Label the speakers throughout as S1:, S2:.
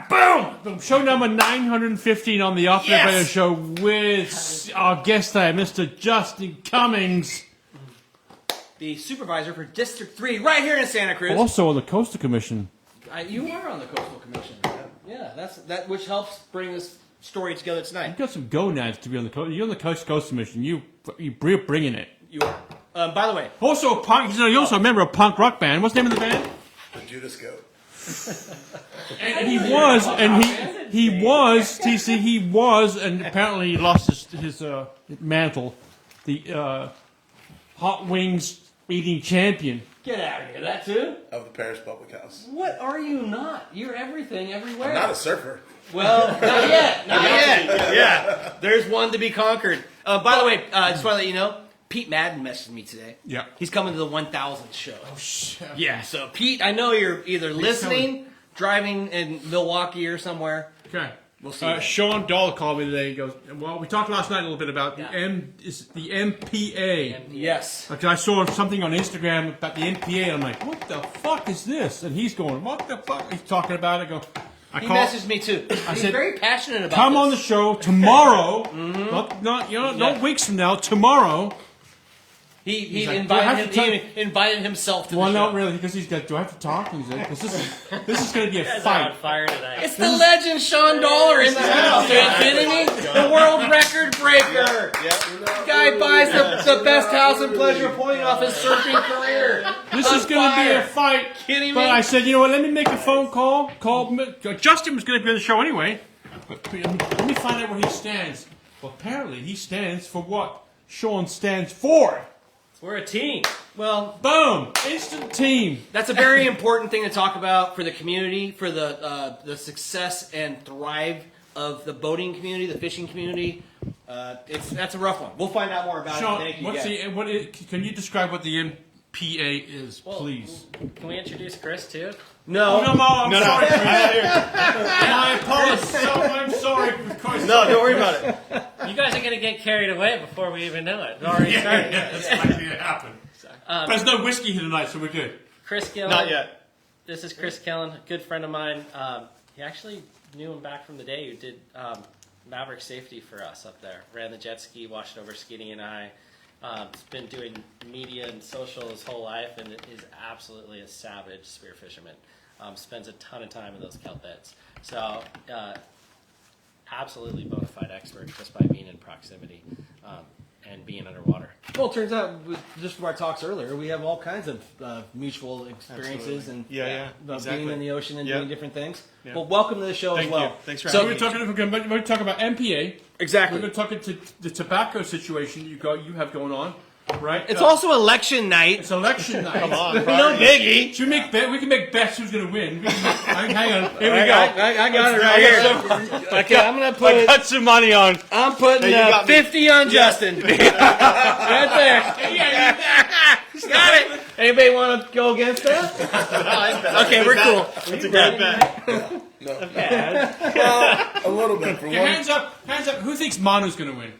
S1: Boom! Show number 915 on the Off the Radio Show with our guest there, Mr. Justin Cummings.
S2: The supervisor for District 3 right here in Santa Cruz.
S1: Also on the Coastal Commission.
S2: You are on the Coastal Commission. Yeah, that's which helps bring this story together tonight.
S1: You've got some gonads to be on the coast. You're on the Coastal Commission. You're bringing it.
S2: You are. By the way.
S1: Also, you're also a member of a punk rock band. What's the name of the band?
S3: The Judas Goat.
S1: And he was, TC, he was, and apparently he lost his mantle, the hot wings eating champion.
S2: Get out of here, that too?
S3: Of the Parish Public House.
S2: What are you not? You're everything, everywhere.
S3: I'm not a surfer.
S2: Well, not yet. Not yet. Yeah. There's one to be conquered. By the way, I just want to let you know, Pete Madden messaged me today.
S1: Yeah.
S2: He's coming to the 1000th show.
S1: Oh, shit.
S2: Yeah, so Pete, I know you're either listening, driving in Milwaukee or somewhere.
S1: Okay.
S2: We'll see.
S1: Shawn Dahl called me today. He goes, well, we talked last night a little bit about the MPA.
S2: Yes.
S1: Like I saw something on Instagram about the MPA, and I'm like, what the fuck is this? And he's going, what the fuck? He's talking about it.
S2: He messaged me too. He's
S1: said,
S2: very passionate about
S1: come
S2: this.
S1: on the show tomorrow. Not weeks from now, tomorrow.
S2: He invited himself to the show.
S1: Well, not really, because he's got. Do I have to talk? He's like, 'cause this is going to be a
S4: You guys are
S1: fight.
S4: on fire tonight.
S2: It's the legend Shawn Dollar in the house. Are you kidding me? The world record breaker. This guy buys the best house in Pleasure Point off his surfing career.
S1: This is going to be a fight.
S2: Kidding me?
S1: But I said, you know what? Let me make a phone call. Justin was going to be on the show anyway. But let me find out where he stands. Well, apparently he stands for what Shawn stands for.
S4: We're a team.
S2: Well,
S1: Boom! Instant team.
S2: that's a very important thing to talk about for the community, for the success and thrive of the boating community, the fishing community. That's a rough one. We'll find out more about
S1: Shawn,
S2: it. Thank you.
S1: can you describe what the MPA is, please?
S4: Can we introduce Chris too?
S2: No.
S1: I'm sorry, Chris. I apologize. I'm sorry.
S2: No, don't worry about it.
S4: You guys are going to get carried away before we even know it. It's already started.
S1: That's likely to happen. There's no whiskey here tonight, so we're good.
S4: Chris Gillen.
S2: Not yet.
S4: This is Chris Gillen, a good friend of mine. He actually knew him back from the day who did Maverick Safety for us up there. Ran the jet ski, watched over Skinny and I. He's been doing media and social his whole life and is absolutely a savage spear fisherman. Spends a ton of time in those kelp beds. So, absolutely bona fide expert just by being in proximity and being underwater.
S2: Well, it turns out, just from our talks earlier, we have all kinds of mutual experiences and being in the ocean and doing different things. Yeah. Well, welcome to the show as well.
S1: Thanks for having me. We're going to talk about MPA.
S2: Exactly.
S1: We're going to talk about the tobacco situation you have going on, right?
S2: It's also election night.
S1: It's election night.
S3: Come on,
S2: No biggie.
S1: Should we make bet? We can make bets who's going to win. Hang on. Here we
S2: I
S1: go.
S2: got it right here. Okay, I'm going to put it.
S1: Got some money on.
S2: I'm putting 50 on Justin. Right there. Got it. Anybody want to go against that? Okay, we're cool.
S3: It's a good bet. No. A little bit. For one.
S1: Hands up. Who thinks Manu's going to win?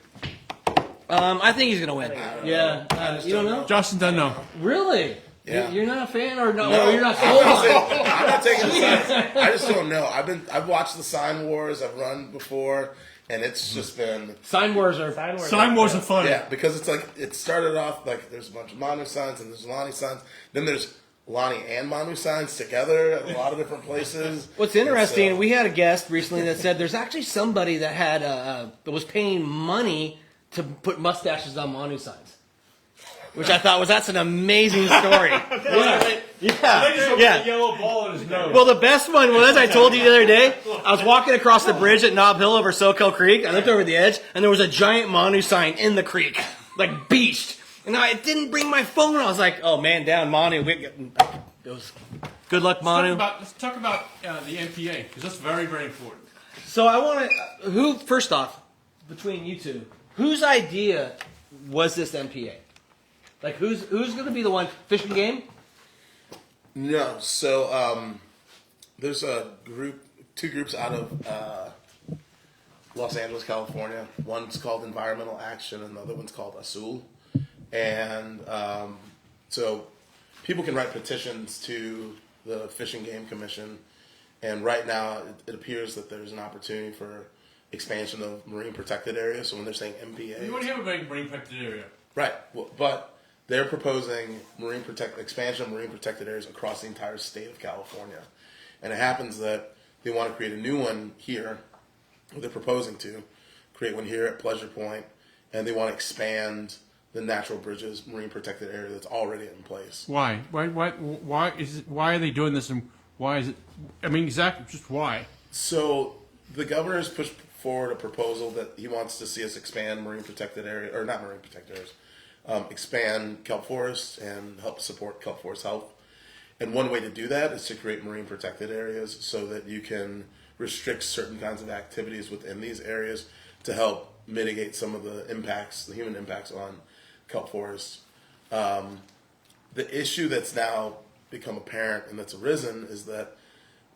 S2: I think he's going to win. Yeah. You don't know?
S1: Justin doesn't know.
S2: Really?
S3: Yeah.
S2: You're not a fan, or no?
S3: No,
S2: You're not sold on it.
S3: I'm not taking the side. I just don't know. I've watched the Sign Wars. I've run before, and it's just been
S2: Sign wars are
S1: fun.
S3: yeah, because it's like it started off like there's a bunch of Manu signs and there's Lonnie signs. Then there's Lonnie and Manu signs together at a lot of different places.
S2: What's interesting, we had a guest recently that said there's actually somebody that had that was paying money to put mustaches on Manu signs, which I thought that's an amazing story.
S1: Yeah. Yellow ball in his nose.
S2: Well, the best one was, I told you the other day, I was walking across the bridge at Nob Hill over Soquel Creek. I looked over the edge, and there was a giant Manu sign in the creek, like beached. And I didn't bring my phone. I was like, oh, man, down Manu. It was good luck, Manu.
S1: Let's talk about the MPA, because that's very, very important.
S2: So I want to, first off, between you two, whose idea was this MPA? Like, who's going to be the one? Fish and Game?
S3: No, so there's two groups out of Los Angeles, California. One's called Environmental Action, and the other one's called Azul. And so people can write petitions to the Fish and Game Commission, And right now, it appears that there's an opportunity for expansion of marine protected areas. So when they're saying MPA,
S1: You already have a big marine protected area.
S3: right? Well, but they're proposing expansion of marine protected areas across the entire state of California, and it happens that they want to create a new one here. They're proposing to create one here at Pleasure Point, and they want to expand the Natural Bridges marine protected area that's already in place.
S1: Why? Why are they doing this, and why is it? I mean, exactly, just why?
S3: So the governor has pushed forward a proposal that he wants to see us expand marine protected area, or not marine protected areas, expand kelp forests and help support kelp forest health. And one way to do that is to create marine protected areas so that you can restrict certain kinds of activities within these areas to help mitigate some of the impacts, the human impacts on kelp forests. The issue that's now become apparent and that's arisen is that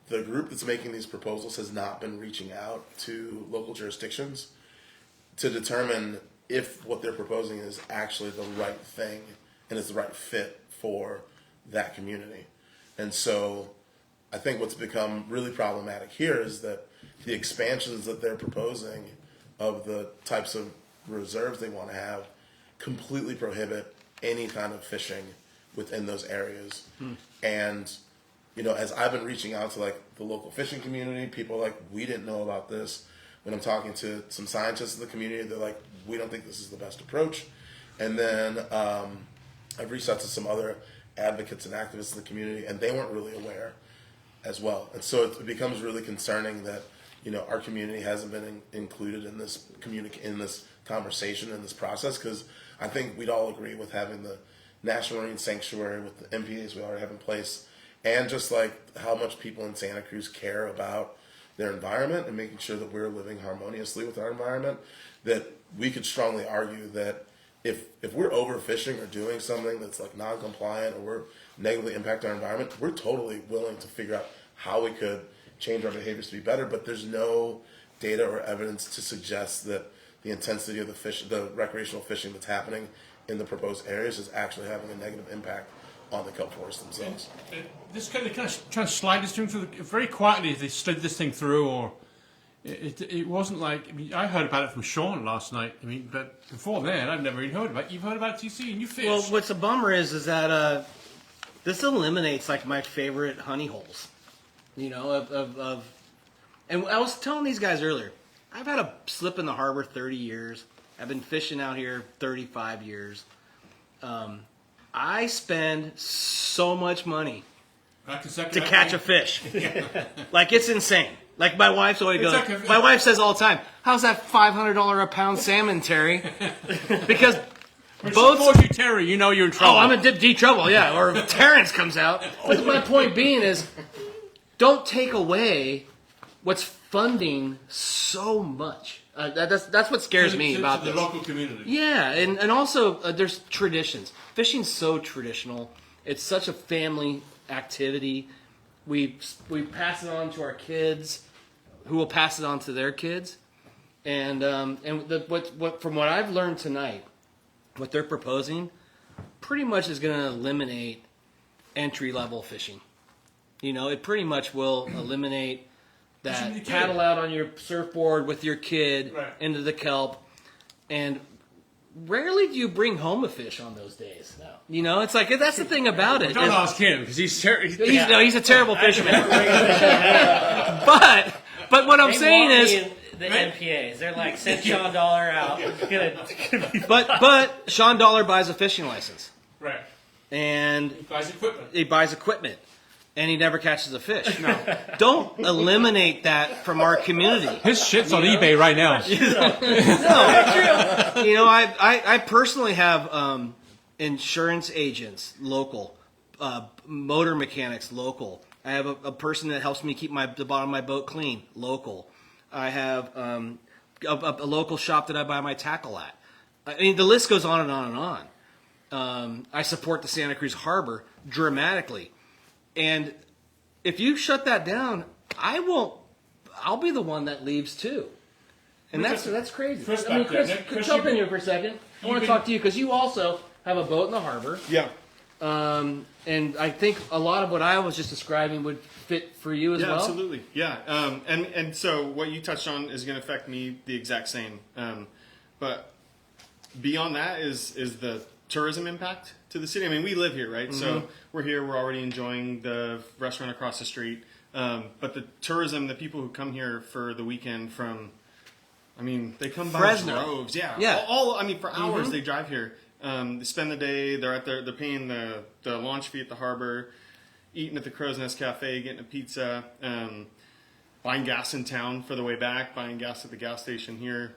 S3: the group that's making these proposals has not been reaching out to local jurisdictions to determine if what they're proposing is actually the right thing and is the right fit for that community. And so I think what's become really problematic here is that the expansions that they're proposing of the types of reserves they want to have completely prohibit any kind of fishing within those areas. And you know, as I've been reaching out to like the local fishing community, people are like, we didn't know about this. When I'm talking to some scientists in the community, they're like, we don't think this is the best approach. And then I've reached out to some other advocates and activists in the community, and they weren't really aware as well. And so it becomes really concerning that, you know, our community hasn't been included in this in this conversation, in this process, because I think we'd all agree with having the National Marine Sanctuary with the MPAs we already have in place, and just like how much people in Santa Cruz care about their environment and making sure that we're living harmoniously with our environment, that we could strongly argue that if we're overfishing or doing something that's like non-compliant or we're negatively impacting our environment, we're totally willing to figure out how we could change our behaviors to be better. But there's no data or evidence to suggest that the intensity of the recreational fishing that's happening in the proposed areas is actually having a negative impact on the kelp forests themselves.
S1: This kind of trying to slide this thing through very quietly. They slid this thing through, or it wasn't like. I mean, I heard about it from Shawn last night. I mean, but before then, I've never even heard about it. You've heard about it, TC, and you fish.
S2: Well, what's a bummer is that this eliminates like my favorite honey holes. You know, and I was telling these guys earlier, I've had a slip in the harbor 30 years. I've been fishing out here 35 years. I spend so much money to catch a fish. Like, it's insane. Like, my wife's always going, my wife says all the time, how's that $500 a pound salmon, Terry? Because
S1: both you, Terry, you know you're in trouble.
S2: Oh, I'm in deep trouble, yeah. Or if Terrence comes out. But my point being is, don't take away what's funding so much. That's what scares me about
S1: the
S2: this.
S1: local community.
S2: Yeah, and also there's traditions. Fishing's so traditional. It's such a family activity. We pass it on to our kids, who will pass it on to their kids. And what from what I've learned tonight, what they're proposing, pretty much is going to eliminate entry level fishing. You know, it pretty much will eliminate that paddle out on your surfboard with your kid into the kelp, and rarely do you bring home a fish on those days. No. You know, it's like, that's the thing about it.
S1: Don't ask him, because he's
S2: a terrible fisherman. But what I'm saying is,
S4: the NPAs, they're like, send Shawn Dollar out.
S2: But Shawn Dollar buys a fishing license.
S1: Right.
S2: And
S1: he buys equipment.
S2: And he never catches a fish. No. Don't eliminate that from our community.
S1: His shit's on eBay right now.
S2: No. You know, I personally have insurance agents, local, motor mechanics, local. I have a person that helps me keep the bottom of my boat clean, local. I have a local shop that I buy my tackle at. I mean, the list goes on and on and on. I support the Santa Cruz Harbor dramatically. And if you shut that down, I'll be the one that leaves too. And that's crazy.
S1: Chris,
S2: Chris, jump in here for a second. I want to talk to you because you also have a boat in the harbor.
S3: Yeah.
S2: And I think a lot of what I was just describing would fit for you as well.
S5: Absolutely. Yeah. And so what you touched on is going to affect me the exact same. But beyond that is the tourism impact to the city. I mean, we live here, right? So we're here. We're already enjoying the restaurant across the street. But the tourism, the people who come here for the weekend from, I mean, they come by
S2: Fresno.
S5: droves. Yeah.
S2: Yeah.
S5: All I mean, for hours they drive here. They spend the day. They're paying the launch fee at the harbor, eating at the Crow's Nest Cafe, getting a pizza, buying gas in town for the way back, buying gas at the gas station here.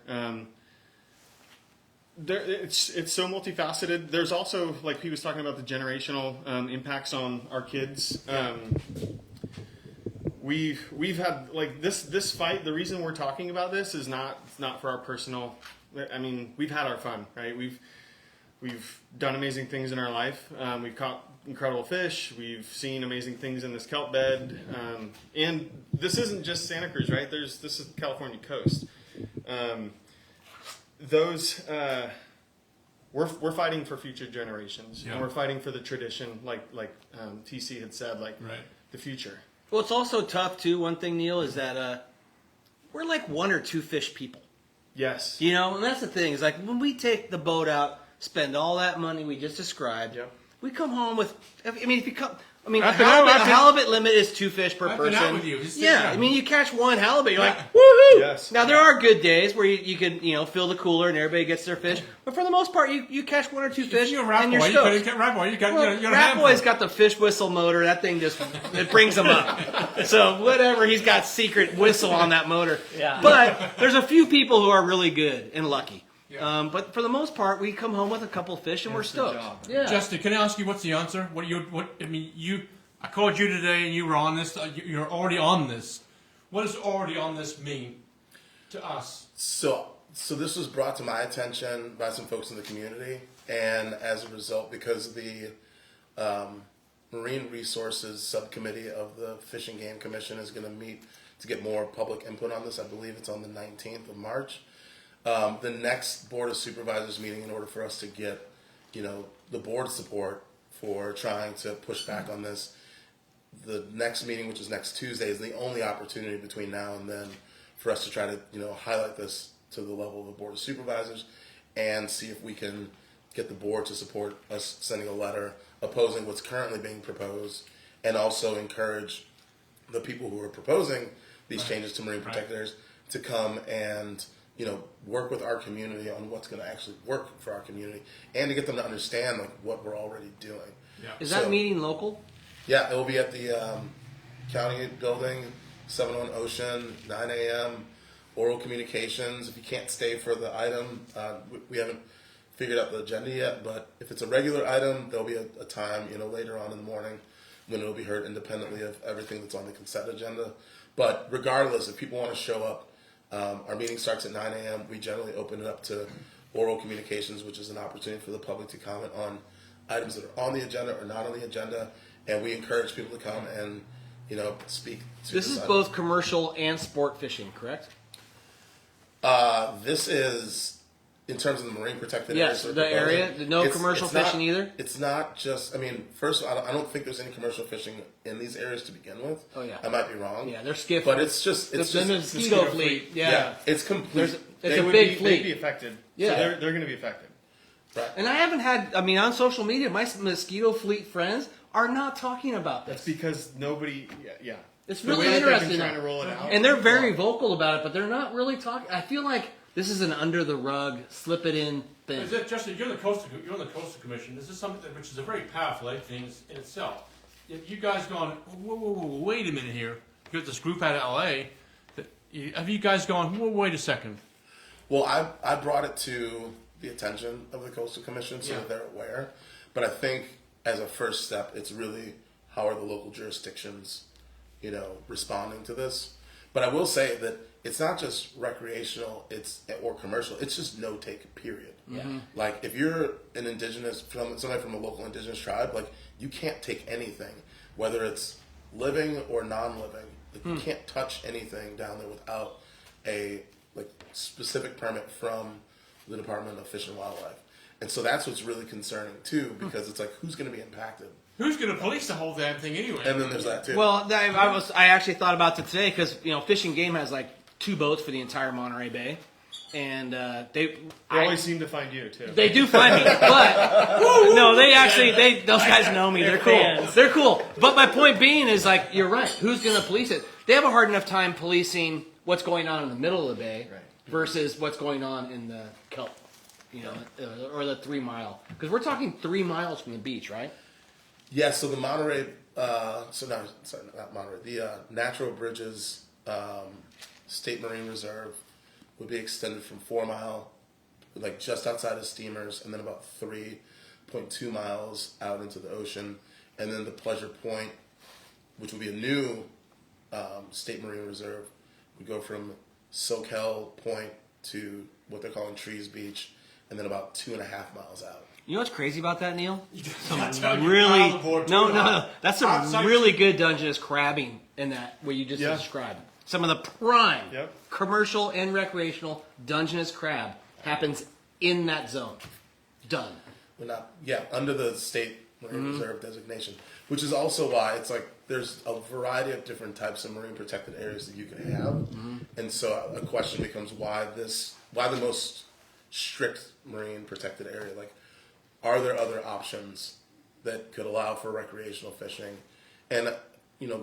S5: It's so multifaceted. There's also, like he was talking about, the generational impacts on our kids. We've had like this fight. The reason we're talking about this is not for our personal. I mean, we've had our fun, right? We've done amazing things in our life. We've caught incredible fish. We've seen amazing things in this kelp bed. And this isn't just Santa Cruz, right? This is the California coast. We're fighting for future generations, and we're fighting for the tradition, like TC had said, the future.
S2: Well, it's also tough too. One thing, Neil, is that we're like 1 or 2 fish people.
S5: Yes.
S2: You know, and that's the thing. Is like when we take the boat out, spend all that money we just described. We come home with. I mean, if you come. I mean, halibut limit is 2 fish per
S1: I've
S2: person.
S1: been out with you.
S2: Yeah, I mean, you catch 1 halibut, you're like, woohoo!
S5: Yes.
S2: Now, there are good days where you can, fill the cooler and everybody gets their fish. But for the most part, you catch 1 or 2 fish,
S1: You're a rat
S2: and
S1: boy.
S2: you're
S1: You
S2: stoked.
S1: could have rat boy. You got you're a
S2: Rat
S1: handful.
S2: Boy's got the fish whistle motor. That thing it brings him up. So whatever, he's got secret whistle on that motor.
S4: Yeah.
S2: But there's a few people who are really good and lucky. But for the most part, we come home with a couple fish and we're stoked. Yeah.
S1: Justin, can I ask you what's the answer? I called you today and you were on this. You're already on this. What does already on this mean to us?
S3: So this was brought to my attention by some folks in the community, and as a result, because the Marine Resources Subcommittee of the Fish and Game Commission is going to meet to get more public input on this. I believe it's on the 19th of March. The next Board of Supervisors meeting, in order for us to get, the board support for trying to push back on this, the next meeting, which is next Tuesday, is the only opportunity between now and then for us to try to, highlight this to the level of the Board of Supervisors and see if we can get the board to support us sending a letter opposing what's currently being proposed, and also encourage the people who are proposing these changes to marine protected areas to come and work with our community on what's going to actually work for our community, and to get them to understand what we're already doing.
S1: Yeah.
S2: Is that meeting local?
S3: Yeah, it will be at the county building, 701 Ocean, 9 a.m. Oral communications. If you can't stay for the item, we haven't figured out the agenda yet, but if it's a regular item, there'll be a time, later on in the morning when it'll be heard independently of everything that's on the consent agenda. But regardless, if people want to show up, our meeting starts at 9 a.m. We generally open it up to oral communications, which is an opportunity for the public to comment on items that are on the agenda or not on the agenda. And we encourage people to come and, speak to
S2: This is
S3: item.
S2: both commercial and sport fishing, correct?
S3: This is, in terms of the marine protected
S2: Yes,
S3: areas.
S2: the area. No commercial fishing
S3: not,
S2: either?
S3: It's not just, first of all, I don't think there's any commercial fishing in these areas to begin with.
S2: Oh, yeah.
S3: I might be wrong.
S2: Yeah, they're skiff.
S3: But it's just,
S2: the mosquito fleet. Yeah.
S3: it's complete.
S2: It's a big fleet.
S5: They'd be affected.
S2: Yeah.
S5: So they're going to be affected.
S3: Right.
S2: And I haven't had, on social media, my mosquito fleet friends are not talking about
S5: That's
S2: this.
S5: because nobody. Yeah.
S2: It's
S5: The
S2: really
S5: way that they've
S2: interesting.
S5: been trying to roll it out.
S2: And they're very vocal about it, but they're not really talking. I feel like this is an under the rug, slip it in thing.
S1: Is it, Justin, you're on the Coastal Commission. This is something which is a very powerful thing in itself. If you guys gone, whoa, wait a minute here, you got this group out of LA. Have you guys gone, whoa, wait a second?
S3: Well, I brought it to the attention of the Coastal Commission so that they're aware. But I think as a first step, it's really how are the local jurisdictions, responding to this. But I will say that it's not just recreational, or commercial. It's just no take, period.
S2: Yeah.
S3: Like if you're an indigenous, somebody from a local indigenous tribe, you can't take anything, whether it's living or non-living. You can't touch anything down there without a specific permit from the Department of Fish and Wildlife. And so that's what's really concerning too, because it's like, who's going to be impacted?
S1: Who's going to police the whole damn thing anyway?
S3: And then there's that too.
S2: Well, I actually thought about that today because Fish and Game has like 2 boats for the entire Monterey Bay, and
S5: They always seem to find you too.
S2: they do find me, but no, those guys know me. They're cool. They're cool. But my point being is like you're right. Who's going to police it? They have a hard enough time policing what's going on in the middle of the bay versus what's going on in the Kelp, or the 3 mile. Because we're talking 3 miles from the beach, right?
S3: Yeah, so the Monterey, not Monterey, the Natural Bridges State Marine Reserve would be extended from 4 mile, like just outside of steamers, and then about 3.2 miles out into the ocean. And then the Pleasure Point, which would be a new State Marine Reserve, would go from Soquel Point to what they're calling Trees Beach, and then about 2.5 miles out.
S2: You know what's crazy about that, Neil? That's some
S1: Outside
S2: really good Dungeness crabbing in that what you just described. Some of the prime commercial and recreational Dungeness crab happens in that zone. Done.
S3: We're not, under the State Marine Reserve designation, which is also why it's like there's a variety of different types of marine protected areas that you can have, and so a question becomes why the most strict marine protected area? Like, are there other options that could allow for recreational fishing? And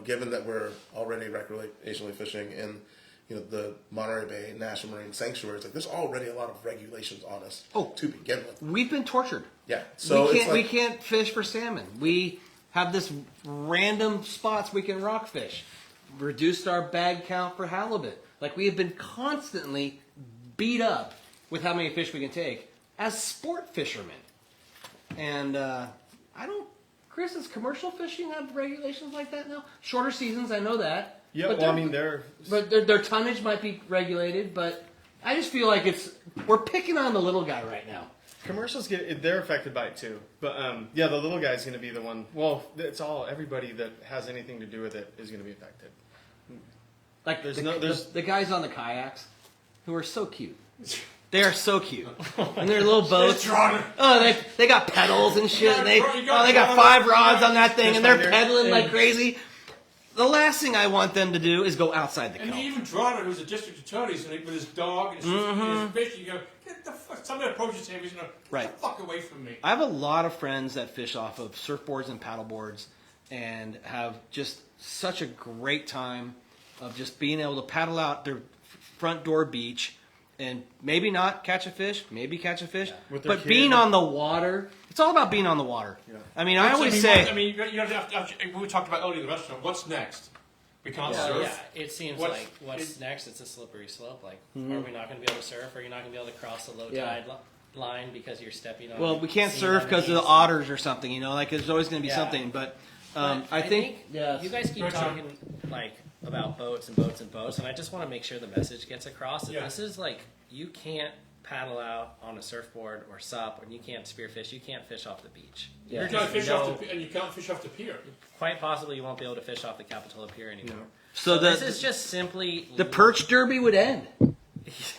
S3: given that we're already recreationally fishing in the Monterey Bay National Marine Sanctuary, it's like there's already a lot of regulations on us to begin with.
S2: We've been tortured.
S3: Yeah, so
S2: we can't fish for salmon. We have this random spots we can rock fish. Reduced our bag count for halibut. Like we have been constantly beat up with how many fish we can take as sport fishermen. And Chris, does commercial fishing have regulations like that now? Shorter seasons, I know that.
S5: Yeah,
S2: but their tonnage might be regulated, but I just feel like we're picking on the little guy right now.
S5: Commercials they're affected by it too, but the little guy's going to be the one. Well, it's everybody that has anything to do with it is going to be affected.
S2: Like the guys on the kayaks who are so cute. They are so cute, and their little boats. Oh, they got pedals and shit. And they got 5 rods on that thing, and they're pedaling like crazy. The last thing I want them to do is go outside the kelp.
S1: And even Drotter, who's a district attorney, with his dog and his fish, you go, get the fuck. Somebody approaches him, he's going to get the fuck away from me.
S2: I have a lot of friends that fish off of surfboards and paddleboards, and have just such a great time of just being able to paddle out their front door beach. And maybe not catch a fish, but being on the water. It's all about being on the water. Yeah. I mean,
S1: we talked about earlier in the restaurant. What's next? We can't surf.
S4: Yeah, it seems like what's next? It's a slippery slope. Like, are we not going to be able to surf? Are you not going to be able to cross the low tide line because you're stepping on?
S2: Well, we can't surf because of the otters or something. Like there's always going to be something. But I think
S4: you guys keep talking about boats and boats and boats, and I just want to make sure the message gets across. This is like, you can't paddle out on a surfboard or sup, and you can't spearfish. You can't fish off the beach.
S1: Yeah. You can't fish off the pier.
S4: Quite possibly, you won't be able to fish off the Capitola Pier anymore.
S2: No.
S4: So this is just simply
S2: the perch derby would end.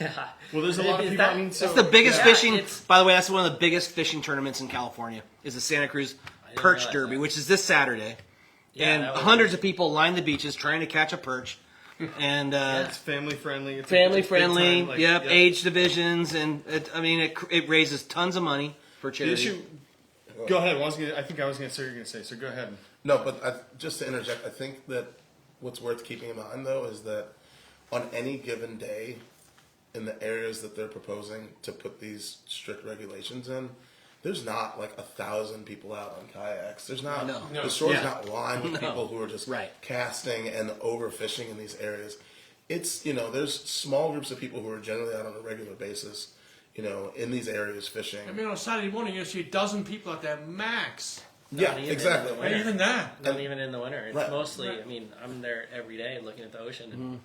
S4: Yeah.
S5: Well, there's a lot of people.
S2: That's the biggest fishing. By the way, that's one of the biggest fishing tournaments in California. Is the Santa Cruz Perch Derby, which is this Saturday. Yeah, and hundreds of people line the beaches trying to catch a perch. And
S5: it's family friendly.
S2: Age divisions, and it raises tons of money for charity.
S5: Go ahead. I think I was going to say what you're going to say. So go ahead.
S3: No, but just to interject, I think that what's worth keeping in mind though is that on any given day, in the areas that they're proposing to put these strict regulations in, there's not like 1,000 people out on kayaks. There's not. No. The shore's not lined with people who are just casting and overfishing in these areas. It's there's small groups of people who are generally out on a regular basis, in these areas fishing.
S1: I mean, on Saturday morning you'll see 12 people out there max.
S3: Not exactly.
S1: Not even that.
S4: Not even in the winter. It's mostly. I mean, I'm there every day looking at the ocean. And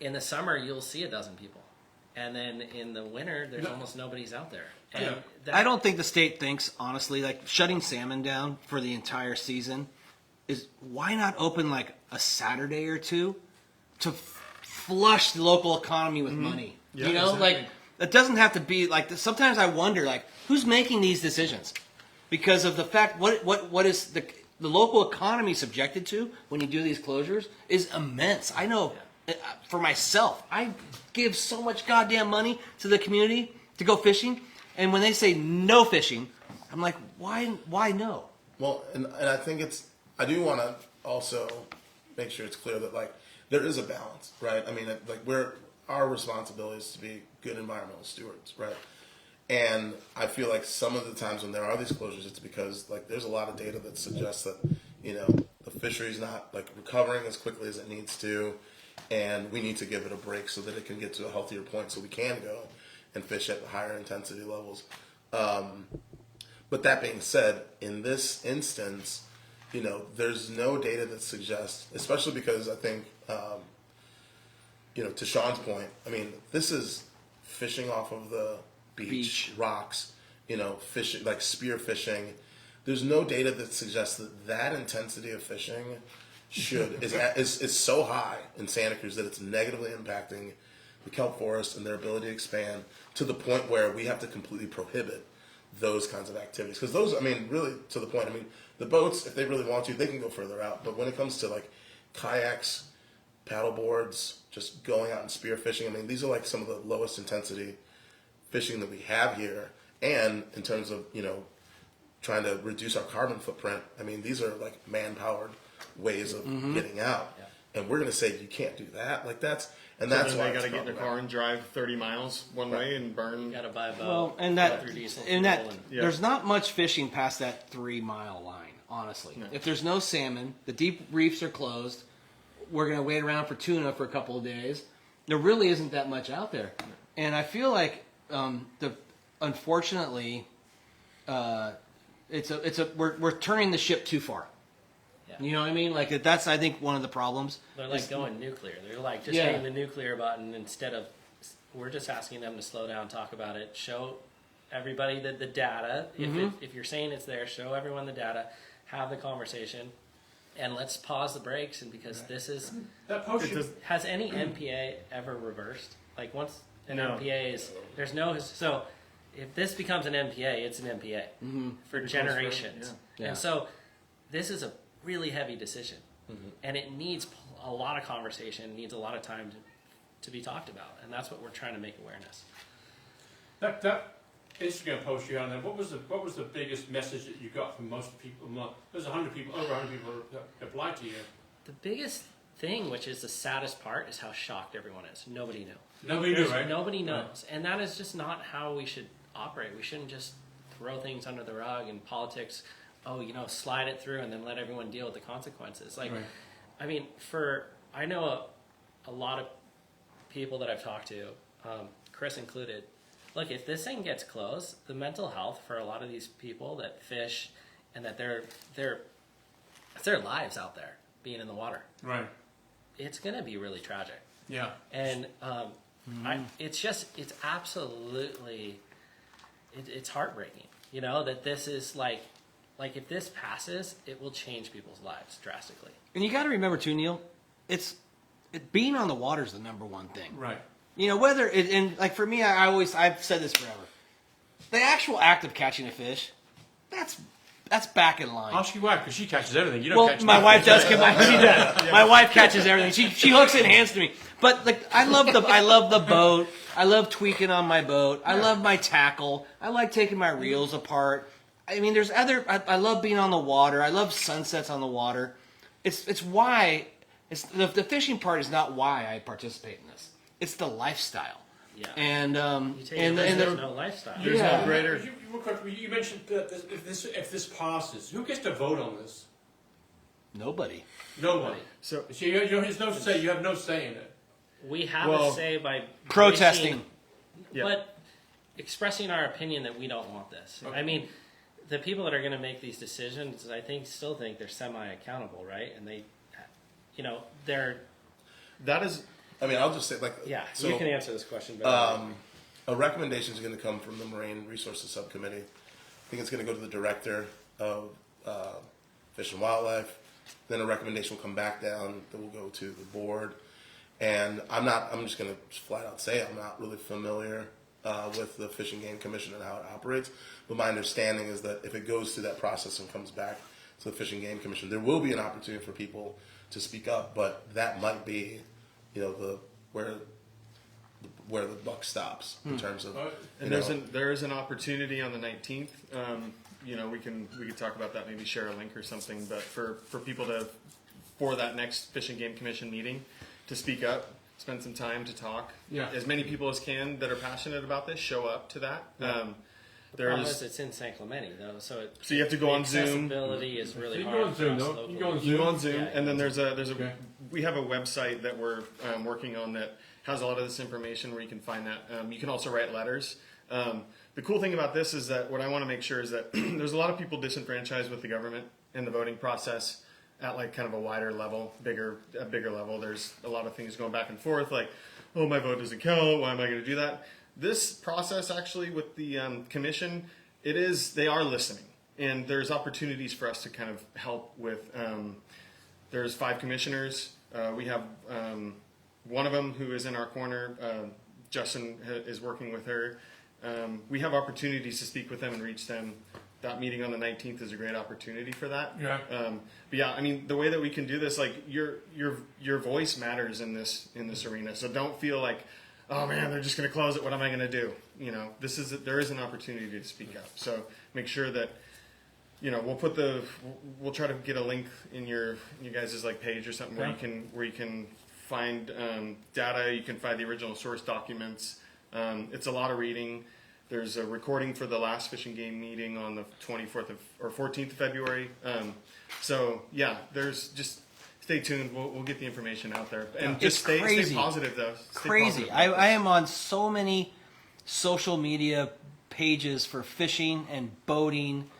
S4: in the summer, you'll see 12 people. And then in the winter, there's almost nobody's out there. And
S2: I don't think the state thinks, honestly, like shutting salmon down for the entire season is, why not open like a Saturday or two to flush the local economy with money?
S5: Yeah, exactly.
S2: That doesn't have to be like. Sometimes I wonder, like, who's making these decisions, because of the fact what is the local economy subjected to when you do these closures is immense. I know for myself, I give so much goddamn money to the community to go fishing, and when they say no fishing, I'm like, why no?
S3: Well, and I think I do want to also make sure it's clear that, like, there is a balance, right? I mean, like, our responsibility is to be good environmental stewards, right? And I feel like some of the times when there are these closures, it's because, like, there's a lot of data that suggests that, you know, the fishery's not, like, recovering as quickly as it needs to, and we need to give it a break so that it can get to a healthier point so we can go and fish at higher intensity levels. But that being said, in this instance, you know, there's no data that suggests, especially because I think, you know, to Shawn's point, I mean, this is fishing off of the beach, rocks, you know, fishing, like spear fishing. There's no data that suggests that intensity of fishing is so high in Santa Cruz that it's negatively impacting the kelp forest and their ability to expand to the point where we have to completely prohibit those kinds of activities. Because those, I mean, really to the point, I mean, the boats, if they really want to, they can go further out. But when it comes to, like, kayaks, paddle boards, just going out and spear fishing, I mean, these are like some of the lowest intensity fishing that we have here. And in terms of, you know, trying to reduce our carbon footprint, I mean, these are like man-powered ways of getting out. Yeah. And we're going to say you can't do that. Like, that's why
S5: they got to get in their car and drive 30 miles one way and burn.
S4: You got to buy a boat.
S2: Well, and there's not much fishing past that 3 mile line. Honestly, no. If there's no salmon, the deep reefs are closed. We're going to wait around for tuna for a couple of days. There really isn't that much out there, and I feel like unfortunately, we're turning the ship too far. Yeah. You know what I mean? Like, that's, I think, one of the problems.
S4: They're like going nuclear. They're like just hitting the nuclear button instead of. We're just asking them to slow down, talk about it, show everybody the data. If you're saying it's there, show everyone the data. Have the conversation, and let's pause the brakes. And because this is has any MPA ever reversed? Like, once an MPA is there's no so if this becomes an MPA, it's an MPA for generations. And so this is a really heavy decision, and it needs a lot of conversation. It needs a lot of time to be talked about, and that's what we're trying to make awareness.
S1: That Instagram post you had on there, what was the biggest message that you got from most people? There's 100 people, over 100 people that applied to you.
S4: The biggest thing, which is the saddest part, is how shocked everyone is. Nobody knew.
S1: Nobody knew, right?
S4: Nobody knows. Right. And that is just not how we should operate. We shouldn't just throw things under the rug in politics, slide it through and then let everyone deal with the consequences. Like, right. I mean, I know a lot of people that I've talked to, Chris included. Look, if this thing gets closed, the mental health for a lot of these people that fish and that it's their lives out there being in the water. Right. It's going to be really tragic. Yeah. And it's absolutely, it's heartbreaking, that this is like if this passes, it will change people's lives drastically.
S2: And you got to remember too, Neil, being on the water is the number one thing. Right. Whether for me, I've said this forever. The actual act of catching a fish, that's back in line.
S1: Ask your wife, because she catches everything. You don't catch
S2: my wife does. She does. My wife catches everything. She hooks it and hands to me. But I love the boat. I love tweaking on my boat. I love my tackle. I like taking my reels apart. I mean, I love being on the water. I love sunsets on the water. It's why the fishing part is not why I participate in this. It's the lifestyle. Yeah. And
S4: there's no lifestyle.
S5: There's no greater.
S1: You mentioned that if this passes, who gets to vote on this?
S2: Nobody.
S1: So you have no say. You have no say in it.
S4: We have a say by
S2: protesting,
S4: but expressing our opinion that we don't want this. Okay. I mean, the people that are going to make these decisions, still think they're semi-accountable, right? And they're.
S5: That is.
S3: I mean, I'll just say,
S4: so you can answer this question better.
S3: A recommendation is going to come from the Marine Resources Subcommittee. I think it's going to go to the Director of Fish and Wildlife. Then a recommendation will come back down that will go to the board. And I'm just going to flat out say I'm not really familiar with the Fish and Game Commission and how it operates. But my understanding is that if it goes through that process and comes back to the Fish and Game Commission, there will be an opportunity for people to speak up. But that might be, where the buck stops in terms of.
S5: And there is an opportunity on the 19th. We could talk about that. Maybe share a link or something. But for people for that next Fish and Game Commission meeting, to speak up, spend some time to talk.
S1: Yeah.
S5: As many people as can that are passionate about this, show up to that.
S4: The problem is it's in San Clemente though, so
S5: you have to go on Zoom.
S4: Accessibility is really
S1: You
S4: hard.
S1: go on Zoom,
S4: for us
S1: though.
S4: locally.
S1: You go on
S5: You go on Zoom,
S4: Yeah,
S5: and then
S1: Okay.
S5: we have a website that we're working on that has a lot of this information where you can find that. You can also write letters. The cool thing about this is that what I want to make sure is that there's a lot of people disenfranchised with the government in the voting process at like kind of a wider level, bigger level. There's a lot of things going back and forth, like, oh, my vote doesn't count. Why am I going to do that? This process actually with the commission, they are listening, and there's opportunities for us to kind of help with. There's 5 commissioners. We have one of them who is in our corner. Justin is working with her. We have opportunities to speak with them and reach them. That meeting on the 19th is a great opportunity for that.
S1: Yeah.
S5: But yeah, I mean, the way that we can do this, like your voice matters in this arena. So don't feel like, oh man, they're just going to close it. What am I going to do? There is an opportunity to speak up. So make sure that, we'll try to get a link in you guys' like page or something where you can find data. You can find the original source documents. It's a lot of reading. There's a recording for the last Fish and Game meeting on the 24th or 14th of February. So yeah, there's just stay tuned. We'll get the information out there, and just stay positive though. Stay
S2: Crazy.
S5: positive.
S2: I am on so many social media pages for fishing and boating.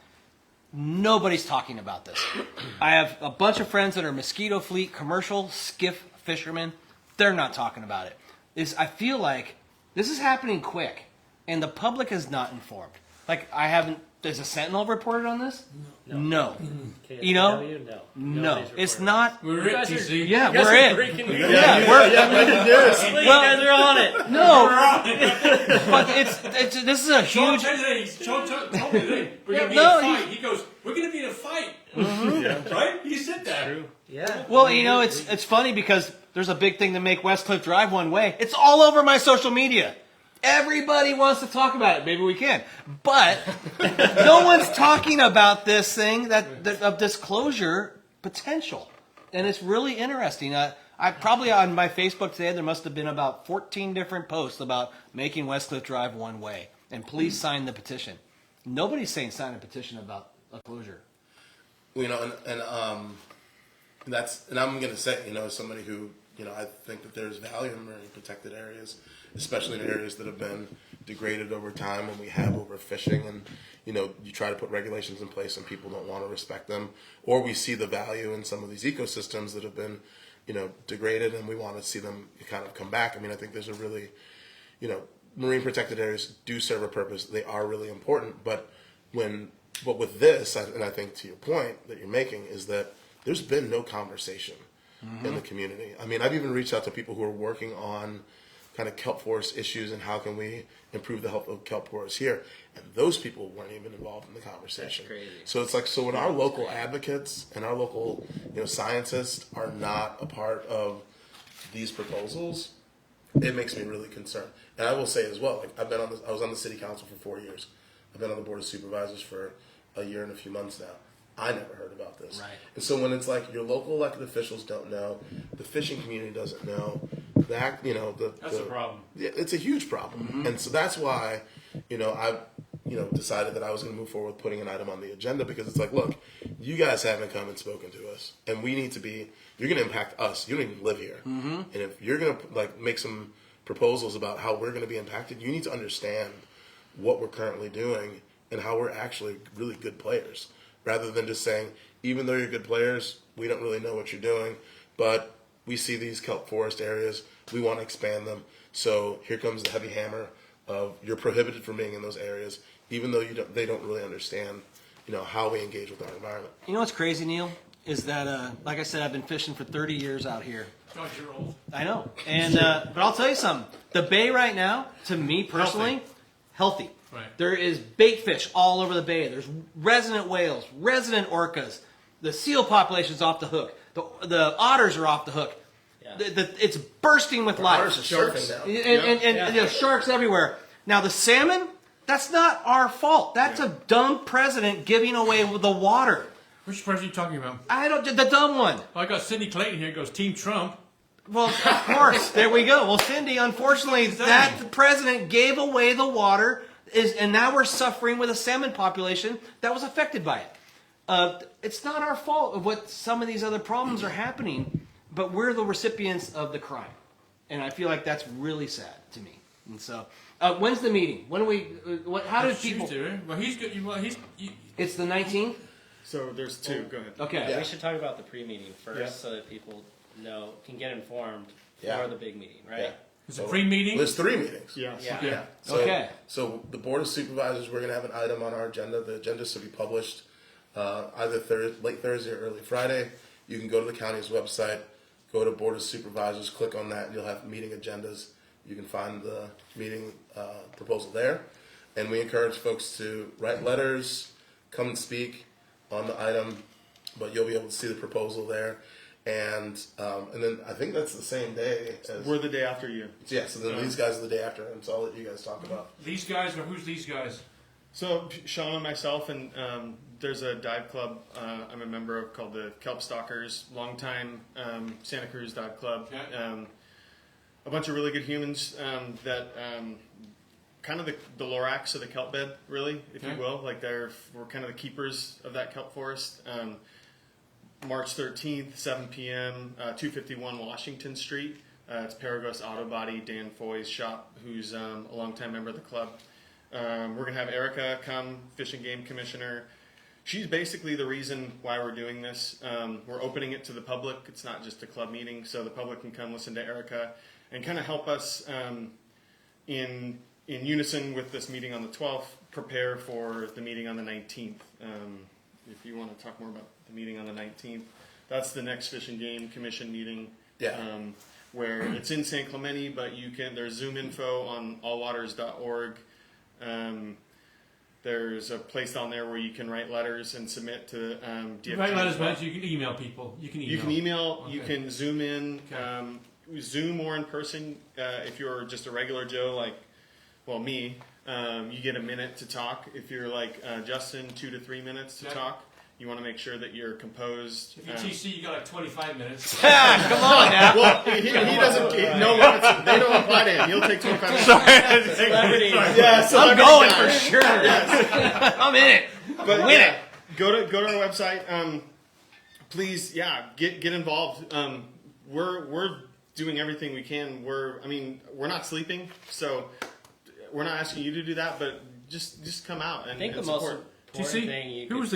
S2: Nobody's talking about this. I have a bunch of friends that are mosquito fleet commercial skiff fishermen. They're not talking about it. I feel like this is happening quick, and the public is not informed. Like, Does a Sentinel reported on this? No.
S4: KSW? No.
S2: No.
S4: Nobody's
S2: It's
S4: reported.
S2: not.
S1: We're
S4: You
S1: it,
S4: guys are-
S1: TC.
S2: Yeah,
S4: You guys
S2: we're
S4: are
S2: it.
S4: breaking news.
S2: Yeah, we're.
S4: You guys are on it.
S2: No, but this is a
S1: Shawn
S2: huge.
S1: told me today, we're going to be
S2: No,
S1: in a fight. He goes, we're going to be in a fight. Right? He said that.
S4: Yeah.
S2: Well, it's funny because there's a big thing to make Westcliff Drive one way. It's all over my social media. Everybody wants to talk about it. Maybe we can, but no one's talking about this thing of disclosure potential, and it's really interesting. I probably on my Facebook today there must have been about 14 different posts about making Westcliff Drive one way, and please sign the petition. Nobody's saying sign a petition about a closure.
S3: Well, and I'm going to say, as somebody who, I think that there's value in marine protected areas, especially in areas that have been degraded over time when we have overfishing and, you try to put regulations in place and people don't want to respect them, or we see the value in some of these ecosystems that have been, degraded and we want to see them kind of come back. I mean, I think there's a really, marine protected areas do serve a purpose. They are really important, but with this, and I think to your point that you're making, is that there's been no conversation in the community. I mean, I've even reached out to people who are working on kind of kelp forest issues and how can we improve the health of kelp forests here, and those people weren't even involved in the conversation.
S4: That's crazy.
S3: So it's like, when our local advocates and our local scientists are not a part of these proposals, it makes me really concerned. And I will say as well, like I was on the city council for 4 years. I've been on the board of supervisors for a year and a few months now. I never heard about this.
S2: Right.
S3: And so when it's like your local elected officials don't know, the fishing community doesn't know, that
S1: That's a problem.
S3: Yeah, it's a huge problem. And so that's why, I've decided that I was going to move forward with putting an item on the agenda, because it's like, look, you guys haven't come and spoken to us, and we need to be. You're going to impact us. You don't even live here, and if you're going to make some proposals about how we're going to be impacted, you need to understand what we're currently doing and how we're actually really good players, rather than just saying, even though you're good players, we don't really know what you're doing, but we see these kelp forest areas, we want to expand them, so here comes the heavy hammer of you're prohibited from being in those areas, even though they don't really understand how we engage with our environment.
S2: You know what's crazy, Neil, is that like I said, I've been fishing for 30 years out here.
S1: God, you're old.
S2: I know, and but I'll tell you something. The bay right now, to me personally, healthy.
S1: Right.
S2: There is bait fish all over the bay. There's resident whales, resident orcas. The seal population's off the hook. The otters are off the hook.
S4: Yeah.
S2: It's bursting with life.
S3: Otters are surfing now.
S2: And you know, sharks everywhere. Now the salmon, that's not our fault. That's a dumb president giving away the water.
S1: Which president are you talking about?
S2: The dumb one.
S1: Well, I got Cindy Clayton here. Goes Team Trump.
S2: Well, of course. There we go. Well, Cindy, unfortunately, that president gave away the water, and now we're suffering with a salmon population that was affected by it. It's not our fault of what some of these other problems are happening, but we're the recipients of the crime. And I feel like that's really sad to me. And so, when's the meeting? When do we? How does people?
S1: Tuesday, right? Well, he's good. Well,
S2: It's the 19th.
S5: So there's two. Go ahead.
S2: Okay.
S3: Yeah.
S4: We should talk about the pre-meeting first,
S5: Yeah.
S4: so that people can get informed
S3: Yeah.
S4: for the big meeting, right?
S3: Yeah.
S1: It's a pre-meeting.
S3: There's 3 meetings.
S5: Yeah.
S4: Yeah.
S1: Yeah.
S3: So,
S2: Okay.
S3: So the Board of Supervisors, we're going to have an item on our agenda. The agenda should be published either late Thursday or early Friday. You can go to the county's website, go to Board of Supervisors, click on that, and you'll have meeting agendas. You can find the meeting proposal there. And we encourage folks to write letters, come and speak on the item, but you'll be able to see the proposal there. And then I think that's the same day as...
S5: We're the day after you.
S3: Yeah, so then these guys are the day after, and so I'll let you guys talk about.
S1: These guys, or who's these guys?
S5: So Shawn and myself, and there's a dive club I'm a member of called the Kelp Stalkers, longtime Santa Cruz dive club.
S1: Yeah.
S5: A bunch of really good humans that kind of the Lorax of the kelp bed, really, if you will. Like we're kind of the keepers of that kelp forest. March 13th, 7 p.m., 251 Washington Street. It's Paragos Auto Body, Dan Foy's shop, who's a longtime member of the club. We're going to have Erica come, Fish and Game Commissioner. She's basically the reason why we're doing this. We're opening it to the public. It's not just a club meeting, so the public can come listen to Erica and kind of help us in unison with this meeting on the 12th, prepare for the meeting on the 19th. If you want to talk more about the meeting on the 19th, that's the next Fish and Game Commission meeting.
S3: Yeah.
S5: Where it's in San Clemente, but there's Zoom info on allwaters.org. There's a place down there where you can write letters and submit to DFG.
S1: Write letters, man. You can email people. You can email.
S5: You can Zoom in, Zoom or in person. If you're just a regular Joe, me, you get a minute to talk. If you're like Justin, 2 to 3 minutes to talk. You want to make sure that you're composed.
S1: If you're TC, you got like 25 minutes.
S2: Come on now.
S5: Well, he doesn't. No limits. They don't apply to him. He'll take 25 minutes.
S4: Celebrity.
S5: Yeah,
S2: I'm going for sure. I'm in it.
S5: But
S2: Win it.
S5: Go to our website. Please, get involved. We're doing everything we can. We're not sleeping, so we're not asking you to do that. But just come out and
S4: I think the
S5: support.
S4: most important thing you
S1: Who was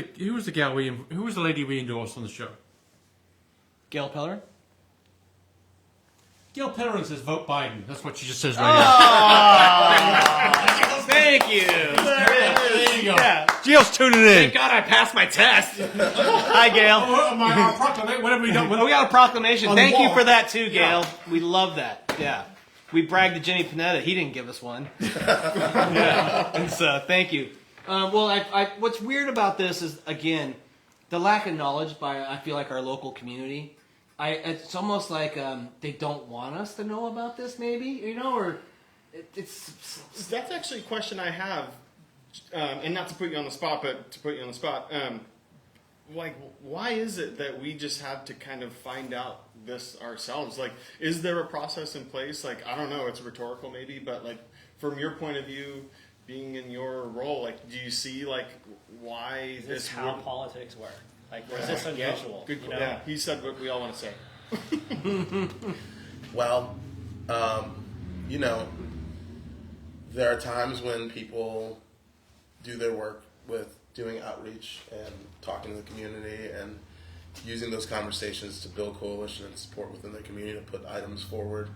S1: the gal who was the lady we endorsed on the show?
S2: Gail Pellerin?
S1: Gail Pellerin says vote Biden. That's what she just says right now.
S2: Thank you.
S1: There you go.
S2: Yeah.
S1: Gail's tuning in.
S2: Thank God I passed my test. Hi, Gail.
S1: Our proclamation, whatever we done.
S2: Well, we got a proclamation.
S1: On the
S2: Thank you
S1: wall.
S2: for that too, Gail. We love that. Yeah. We bragged to Jimmy Panetta. He didn't give us one. Yeah. And so, thank you. What's weird about this is, again, the lack of knowledge by, I feel like, our local community. It's almost like they don't want us to know about this, maybe, or it's...
S5: That's actually a question I have, and not to put you on the spot, but to put you on the spot. Why is it that we just have to kind of find out this ourselves? Is there a process in place? I don't know, it's rhetorical maybe, but from your point of view, being in your role, do you see why
S4: Is this how politics work? Is this unusual?
S5: Good. Yeah, he said what we all want to say.
S3: Well, there are times when people do their work with doing outreach and talking to the community and using those conversations to build coalition and support within their community to put items forward.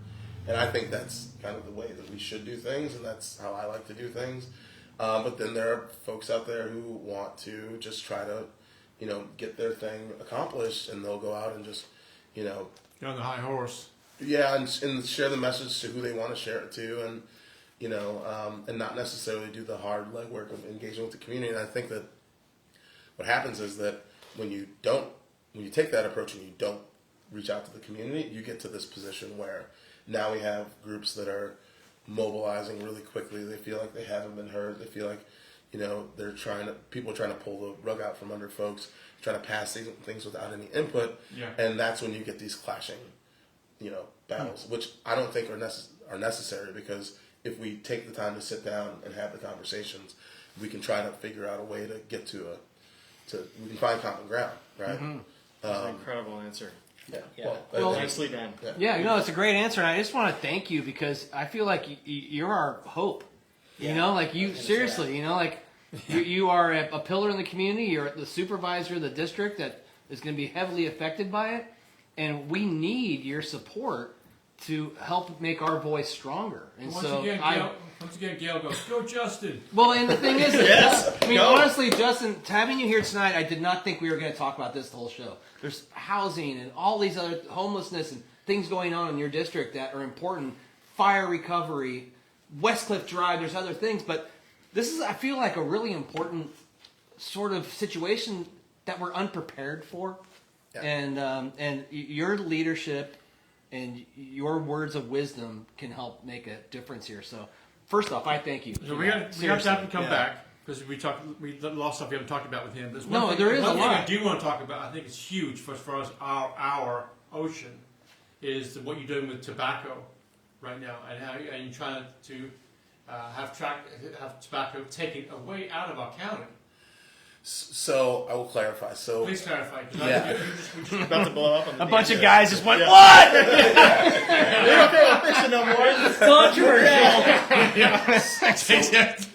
S3: And I think that's kind of the way that we should do things, and that's how I like to do things. But then there are folks out there who want to just try to, get their thing accomplished, and they'll go out and just,
S1: Get on the high horse.
S3: yeah, and share the message to who they want to share it to. and not necessarily do the hard legwork of engaging with the community. And I think that what happens is that when you take that approach and you don't reach out to the community, you get to this position where now we have groups that are mobilizing really quickly. They feel like they haven't been heard. They feel like, people are trying to pull the rug out from under folks, trying to pass these things without any input.
S1: Yeah.
S3: And that's when you get these clashing, battles, which I don't think are necessary, because if we take the time to sit down and have the conversations, we can try to figure out a way to get we can find common ground, right?
S5: That's an incredible answer.
S3: Yeah.
S2: Well,
S5: Nicely done.
S2: Yeah, it's a great answer, and I just want to thank you, because I feel like you're our hope. Seriously, you are a pillar in the community. You're the supervisor of the district that is going to be heavily affected by it, and we need your support to help make our voice stronger. And
S1: Once again, Gail goes, "Go, Justin."
S2: Well, and the thing is, honestly, Justin, having you here tonight, I did not think we were going to talk about this the whole show. There's housing and all these other homelessness and things going on in your district that are important. Fire recovery, Westcliff Drive, there's other things. But this is, I feel like, a really important sort of situation that we're unprepared for. Yeah. And your leadership and your words of wisdom can help make a difference here. So, first off, I thank you.
S1: So we have to have him come back, because we lost stuff we haven't talked about with him. There's
S2: one thing
S1: I do want to talk about. I think it's huge for us, our ocean, is what you're doing with tobacco right now, and how you're trying to have tobacco taken away out of our county.
S3: So I will clarify.
S1: Please clarify.
S3: Yeah.
S1: We just
S5: About to blow up on the
S2: a bunch
S5: beach
S2: of
S5: there.
S2: guys just went, what?
S5: We don't care about fishing no more.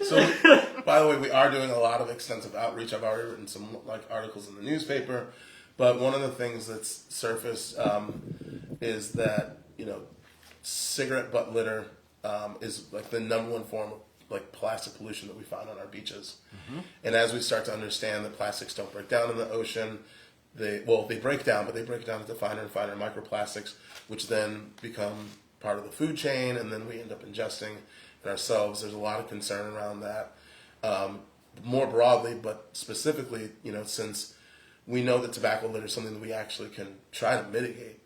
S3: So, by the way, we are doing a lot of extensive outreach. I've already written some articles in the newspaper, but one of the things that's surfaced is that cigarette butt litter is the number one form of plastic pollution that we find on our beaches. And as we start to understand that plastics don't break down in the ocean, they break down, but they break down into finer and finer microplastics, which then become part of the food chain, and then we end up ingesting it ourselves. There's a lot of concern around that. More broadly, but specifically, since we know that tobacco litter is something that we actually can try to mitigate,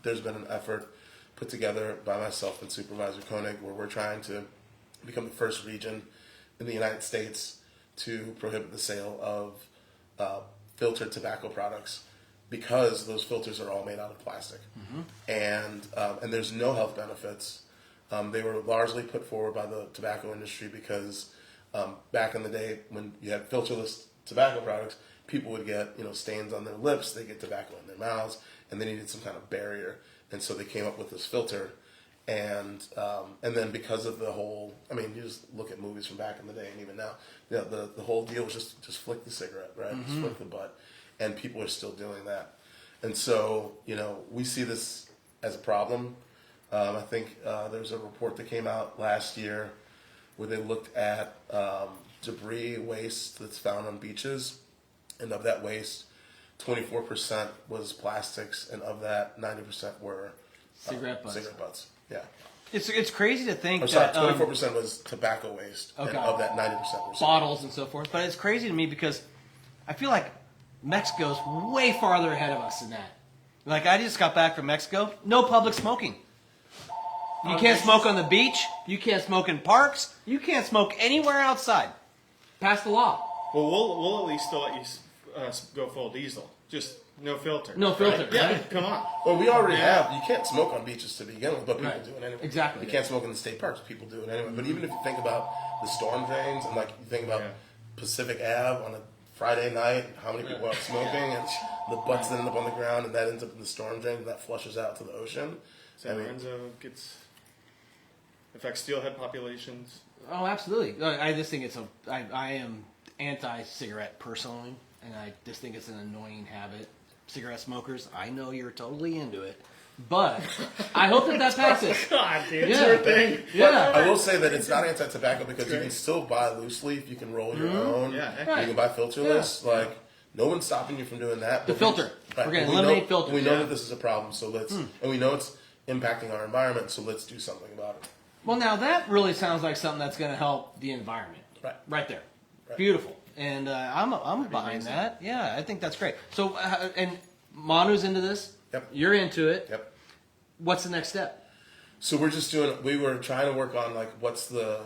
S3: there's been an effort put together by myself and Supervisor Koenig where we're trying to become the first region in the United States to prohibit the sale of filtered tobacco products, because those filters are all made out of plastic, and there's no health benefits. They were largely put forward by the tobacco industry because back in the day when you had filterless tobacco products, people would get stains on their lips, they get tobacco in their mouths, and they needed some kind of barrier, and so they came up with this filter. And then because of the whole, you just look at movies from back in the day and even now, the whole deal was just flick the cigarette, right? Just flick the butt. And people are still doing that. And so, we see this as a problem. I think there's a report that came out last year where they looked at debris waste that's found on beaches. And of that waste, 24% was plastics, and of that, 90% were
S2: cigarette butts.
S3: Yeah.
S2: It's crazy to think
S3: that
S2: that
S3: 24% was tobacco waste, and of that 90% were
S2: bottles and so forth. But it's crazy to me because I feel like Mexico's way farther ahead of us in that. I just got back from Mexico. No public smoking. You can't smoke on the beach. You can't smoke in parks. You can't smoke anywhere outside. Pass the law.
S5: Well, we'll at least still let you go full diesel. Just no filter.
S2: No filter.
S5: Right? Yeah, come on.
S3: Well, we already have. You can't smoke on beaches to begin with, but people do it anyway.
S2: Exactly.
S3: You can't smoke in the state parks. People do it anyway. But even if you think about the storm drains and you think about Pacific Ave on a Friday night, how many people are out smoking, and the butts that end up on the ground, and that ends up in the storm drain, and that flushes out to the ocean.
S5: San Lorenzo affects steelhead populations.
S2: Oh, absolutely. I just think I am anti-cigarette personally, and I just think it's an annoying habit. Cigarette smokers, I know you're totally into it, but I hope that passes.
S5: God, dude,
S2: it's
S5: your thing.
S2: Yeah.
S3: I will say that it's not anti-tobacco because you can still buy loose leaf. You can roll your own.
S5: Yeah,
S3: you can buy filterless. No one's stopping you from doing that.
S2: The filter. We're going to eliminate filters.
S3: We know that this is a problem, so let's, and we know it's impacting our environment, so let's do something about it.
S2: Well, now that really sounds like something that's going to help the environment. Right there.
S3: Right.
S2: Beautiful. And I'm behind that. Yeah, I think that's great. So, and Manu's into this.
S3: Yep.
S2: You're into it.
S3: Yep.
S2: What's the next step?
S3: So we were trying to work on like what's the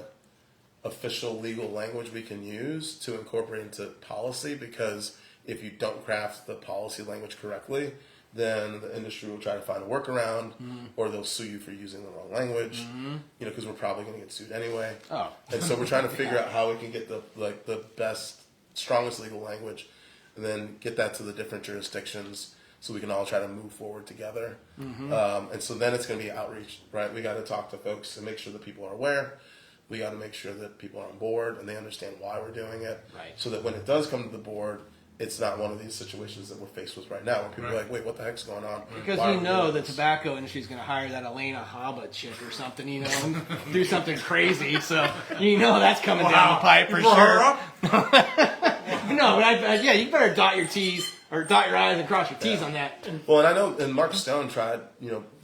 S3: official legal language we can use to incorporate into policy, because if you don't craft the policy language correctly, then the industry will try to find a workaround, or they'll sue you for using the wrong language. You know, because we're probably going to get sued anyway.
S2: Oh.
S3: And so we're trying to figure out how we can get the best, strongest legal language, and then get that to the different jurisdictions, so we can all try to move forward together. And so then it's going to be outreach, right? We got to talk to folks and make sure that people are aware. We got to make sure that people are on board and they understand why we're doing it.
S2: Right.
S3: So that when it does come to the board, it's not one of these situations that we're faced with right now, where people are like, wait, what the heck's going on?
S2: Because
S3: Why are
S2: you
S3: we
S2: know
S3: doing
S2: the
S3: this?
S2: tobacco industry is going to hire that Elena Haba chick or something, you know, and do something crazy. So you know that's coming down the pipe for sure. No, but yeah, you better dot your T's or dot your I's and cross your T's on that.
S3: Well, and I know, and Mark Stone tried,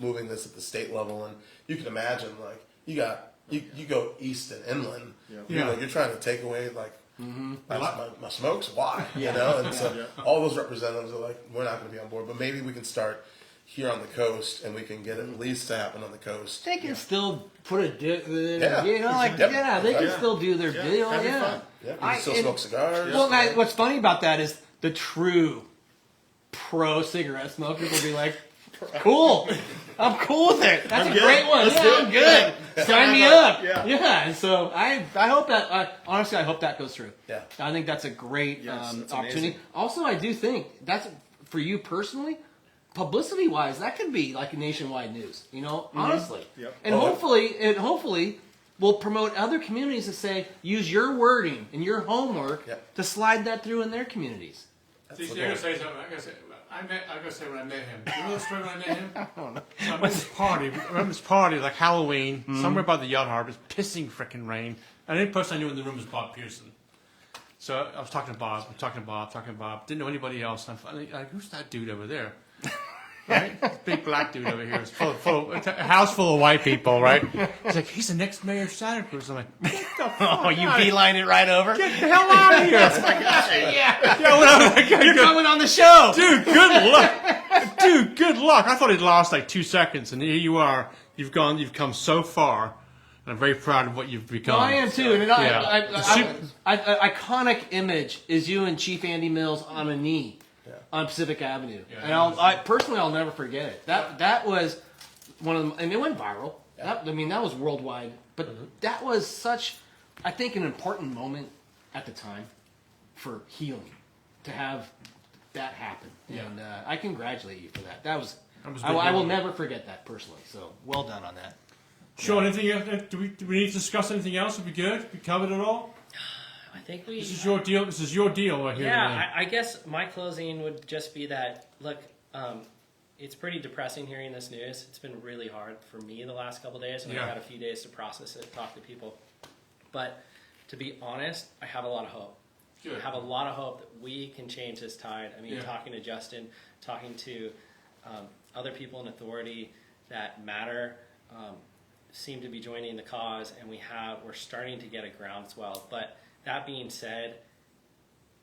S3: moving this at the state level, and you can imagine, like, you go east and inland, you're trying to take away, like, my smokes, why? You know, and so all those representatives are like, we're not going to be on board, but maybe we can start here on the coast, and we can get at least to happen on the coast.
S2: They can still put a they
S3: Yep.
S2: can still do their deal.
S5: Having
S2: Yeah.
S5: fun.
S3: Yeah, we can still smoke cigars.
S2: Well, now, what's funny about that is the true pro cigarette smokers will be like, cool. I'm cool with it. That's a
S5: good.
S2: great one.
S5: Let's
S2: Yeah,
S5: do it.
S2: I'm good. Sign me up.
S5: Yeah.
S2: And so I hope that, honestly, I hope that goes through.
S3: Yeah.
S2: I think that's a great
S5: Yes, that's
S2: opportunity.
S5: amazing.
S2: Also, I do think that's, for you personally, publicity-wise, that could be like nationwide news, honestly.
S5: Yep.
S2: And hopefully, we'll promote other communities to say, use your wording and your homework to slide that through in their communities.
S1: See, I gotta say something. I gotta say when I met him. You know the story when I met him? I don't know. So I'm at this party. I remember this party, like Halloween, somewhere by the yacht harbor. It's pissing frickin' rain. And the only person I knew in the room was Bob Pearson. So I was talking to Bob. Didn't know anybody else. And I'm finally like, who's that dude over there? Right? Big black dude over here. It's a house full of white people, right? He's like, he's the next mayor of Santa Cruz. I'm like, what the fuck?
S2: Oh, you beeline it right over?
S1: Get the hell out of here!
S2: You're coming on the show.
S1: Dude, good luck. Dude, good luck. I thought he'd lost like 2 seconds, and here you are. You've come so far, and I'm very proud of what you've become.
S2: No, I am too. And
S1: Yeah.
S2: iconic image is you and Chief Andy Mills on a knee on Pacific Avenue,
S1: Yeah.
S2: and I'll never forget it. That was one of them, and it went viral.
S3: Yeah.
S2: That was worldwide, but that was such, I think, an important moment at the time for healing to have that happen.
S1: Yeah.
S2: And I congratulate you for that. That was
S1: That was a
S2: I
S1: big
S2: will
S1: deal.
S2: never forget that personally. So well done on that.
S1: Sean, anything else? Do we need to discuss anything else? Would be good. We covered it all.
S4: I think we.
S1: This is your deal. This is your deal right here.
S4: Yeah, I guess my closing would just be that, look, it's pretty depressing hearing this news. It's been really hard for me the last couple days, and
S1: Yeah.
S4: I've had a few days to process it, talk to people. But to be honest, I have a lot of hope.
S1: Good.
S4: I have a lot of hope that we can change this tide. I mean,
S1: Yeah.
S4: talking to Justin, talking to other people in authority that matter, seem to be joining the cause, and we're starting to get a groundswell. But that being said,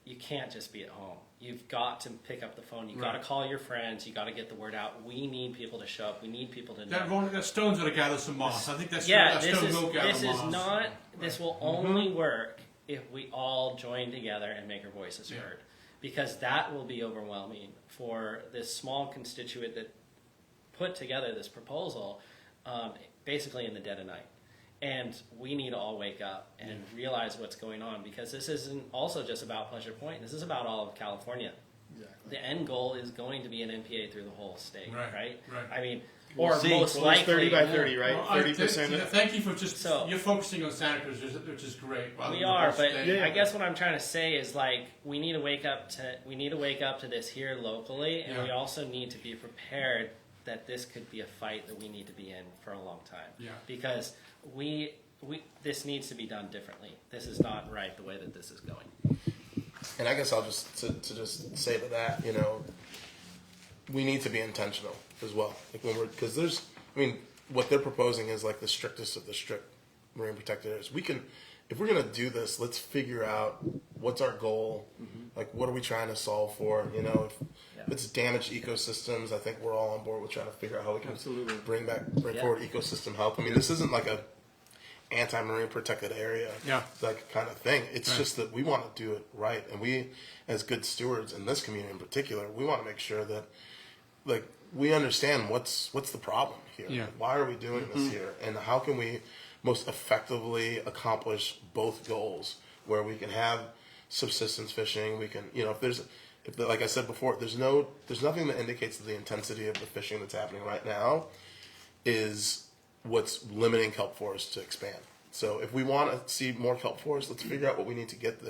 S4: you can't just be at home. You've got to pick up the phone. You've got to call your friends. You've got to get the word out. We need people to show up. We need people to know.
S1: That stone's going to gather some moss. I think that
S4: Yeah,
S1: stone will gather
S4: this
S1: moss.
S4: is not. This will only work if we all join together and make our voices heard, because that will be overwhelming for this small constituent that put together this proposal, basically in the dead of night. And we need to all wake up and realize what's going on, because this isn't also just about Pleasure Point. This is about all of California.
S5: Exactly.
S4: The end goal is going to be an NPA through the whole state,
S1: Right.
S4: I mean,
S2: We'll
S4: or
S2: see.
S4: most
S5: Well, it's
S4: likely
S5: 30 by 30, right?
S1: Well,
S5: 30%.
S1: Thank you for just
S4: So-
S1: you're focusing on Santa Cruz, which is great. rather
S4: We
S1: than the
S4: are,
S1: whole
S4: but
S1: state.
S4: I guess what I'm trying to say is, like, we need to wake up to this here locally, and we also need to be prepared that this could be a fight that we need to be in for a long time.
S1: Yeah.
S4: Because this needs to be done differently. This is not right the way that this is going.
S3: And I guess I'll just just say to that, we need to be intentional as well. Like because what they're proposing is like the strictest of the strict marine protected areas. We can, if we're going to do this, let's figure out what's our goal. Like, what are we trying to solve for? You know, if it's damaged ecosystems, I think we're all on board with trying to figure out how we can bring forward ecosystem health. I mean, this isn't like a anti-marine protected area, like kind of thing. It's just that we want to do it right, and we, as good stewards in this community in particular, we want to make sure that, like, we understand what's the problem here.
S1: Yeah.
S3: Why are we doing this here, and how can we most effectively accomplish both goals, where we can have subsistence fishing, we can, you know, like I said before, there's nothing that indicates that the intensity of the fishing that's happening right now is what's limiting kelp forests to expand. So if we want to see more kelp forests, let's figure out what we need to get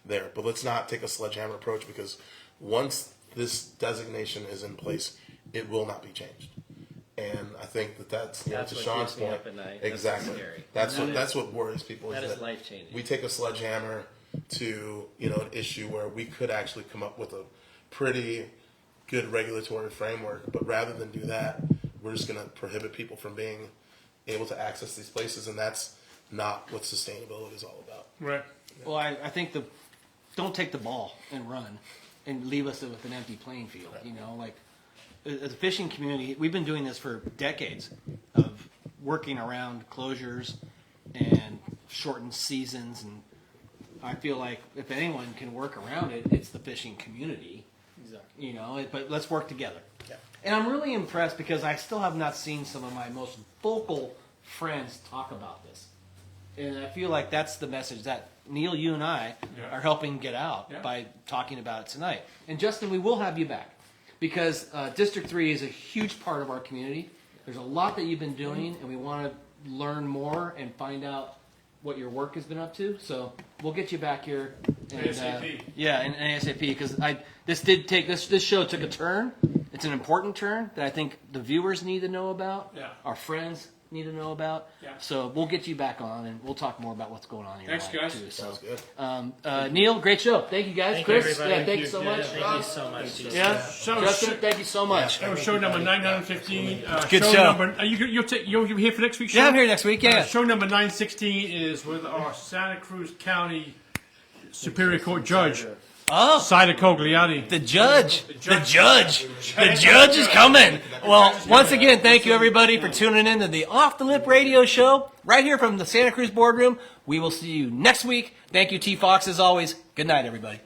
S3: there. But let's not take a sledgehammer approach, because once this designation is in place, it will not be changed. And I think that's to
S4: what
S3: Shawn's
S4: keeps me
S3: point.
S4: up at night.
S3: Exactly.
S4: That's scary.
S3: That's what worries people.
S4: That
S3: is
S4: is life-changing.
S3: We take a sledgehammer to, you know, an issue where we could actually come up with a pretty good regulatory framework, but rather than do that, we're just going to prohibit people from being able to access these places, and that's not what sustainability is all about.
S1: Right.
S2: Well, I think don't take the ball and run and leave us with an empty playing field. You know, like, as a fishing community, we've been doing this for decades of working around closures and shortened seasons, and I feel like if anyone can work around it, it's the fishing community. Exactly. You know, but let's work together.
S3: Yeah.
S2: And I'm really impressed because I still have not seen some of my most vocal friends talk about this. And I feel like that's the message that Neil, you and I are helping get out by talking about it tonight. And Justin, we will have you back, because District 3 is a huge part of our community. There's a lot that you've been doing, and we want to learn more and find out what your work has been up to. So we'll get you back here. And,
S1: ASAP.
S2: and ASAP, because this show took a turn. It's an important turn that I think the viewers need to know about.
S1: Yeah.
S2: Our friends need to know about.
S1: Yeah.
S2: So we'll get you back on, and we'll talk more about what's going on here.
S1: Thanks, guys.
S2: Too. So,
S3: Sounds good.
S2: Neil, great show. Thank you, guys.
S4: Thank
S2: Chris,
S4: you, everybody.
S2: thank you so much.
S4: Thank you so much.
S2: Yeah.
S1: So,
S2: Justin, thank you so much.
S1: that was show number 915.
S2: Good show.
S1: Number, you'll be here for next week's show?
S2: Yeah, I'm here next week. Yeah.
S1: Show number 916 is with our Santa Cruz County Superior Court Judge,
S2: Oh,
S1: Sida Cogliati.
S2: the judge. The judge is coming. Well, once again, thank you everybody for tuning in to the Off the Lip Radio Show right here from the Santa Cruz Boardroom. We will see you next week. Thank you, T Fox, as always. Good night, everybody.